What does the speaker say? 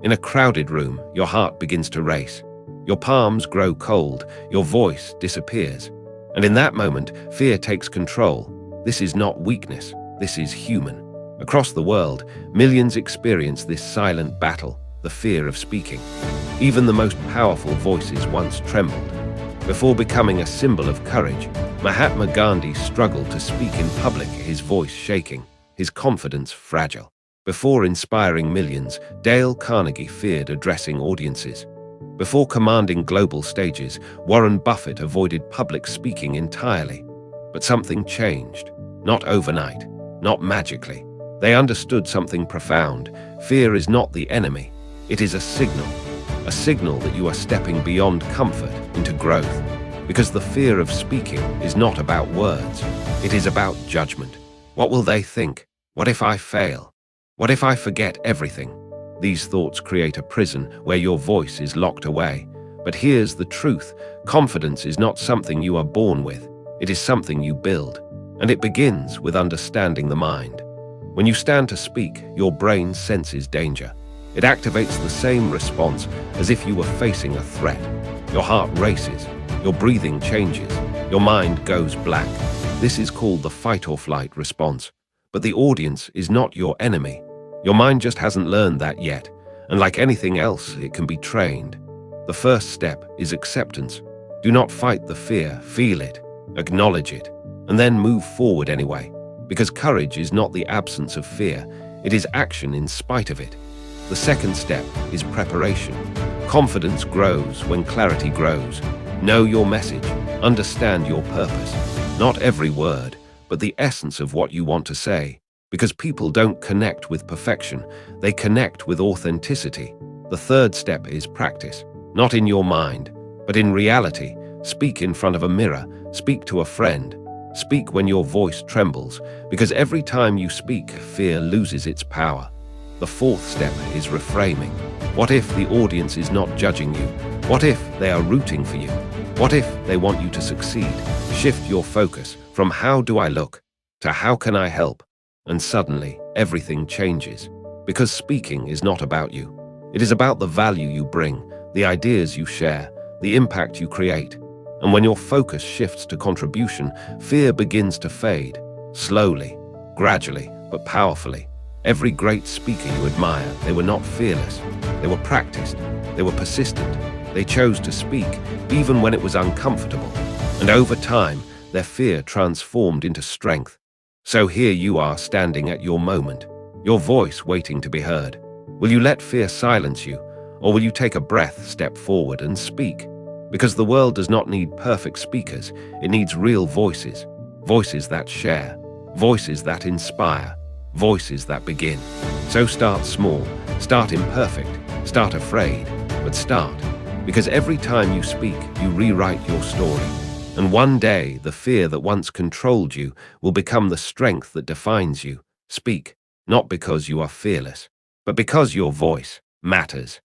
In a crowded room, your heart begins to race. Your palms grow cold, your voice disappears. And in that moment, fear takes control. This is not weakness, this is human. Across the world, millions experience this silent battle, the fear of speaking. Even the most powerful voices once trembled. Before becoming a symbol of courage, Mahatma Gandhi struggled to speak in public, his voice shaking, his confidence fragile. Before inspiring millions, Dale Carnegie feared addressing audiences. Before commanding global stages, Warren Buffett avoided public speaking entirely. But something changed. Not overnight, not magically. They understood something profound. Fear is not the enemy. It is a signal that you are stepping beyond comfort into growth. Because the fear of speaking is not about words. It is about judgment. What will they think? What if I fail? What if I forget everything? These thoughts create a prison where your voice is locked away. But here's the truth. Confidence is not something you are born with. It is something you build. And it begins with understanding the mind. When you stand to speak, your brain senses danger. It activates the same response as if you were facing a threat. Your heart races, your breathing changes, your mind goes blank. This is called the fight or flight response. But the audience is not your enemy. Your mind just hasn't learned that yet. And like anything else, it can be trained. The first step is acceptance. Do not fight the fear, feel it, acknowledge it, and then move forward anyway. Because courage is not the absence of fear, it is action in spite of it. The second step is preparation. Confidence grows when clarity grows. Know your message, understand your purpose. Not every word, but the essence of what you want to say. Because people don't connect with perfection, they connect with authenticity. The third step is practice. Not in your mind, but in reality. Speak in front of a mirror, speak to a friend. Speak when your voice trembles, because every time you speak, fear loses its power. The fourth step is reframing. What if the audience is not judging you? What if they are rooting for you? What if they want you to succeed? Shift your focus from how do I look to how can I help? And suddenly, everything changes. Because speaking is not about you. It is about the value you bring, the ideas you share, the impact you create. And when your focus shifts to contribution, fear begins to fade. Slowly, gradually, but powerfully. Every great speaker you admire, they were not fearless. They were practiced. They were persistent. They chose to speak, even when it was uncomfortable. And over time, their fear transformed into strength. So here you are standing at your moment, your voice waiting to be heard. Will you let fear silence you, or will you take a breath, step forward, and speak? Because the world does not need perfect speakers, it needs real voices. Voices that share, voices that inspire, voices that begin. So start small, start imperfect, start afraid, but start. Because every time you speak, you rewrite your story. And one day, the fear that once controlled you will become the strength that defines you. Speak, not because you are fearless, but because your voice matters.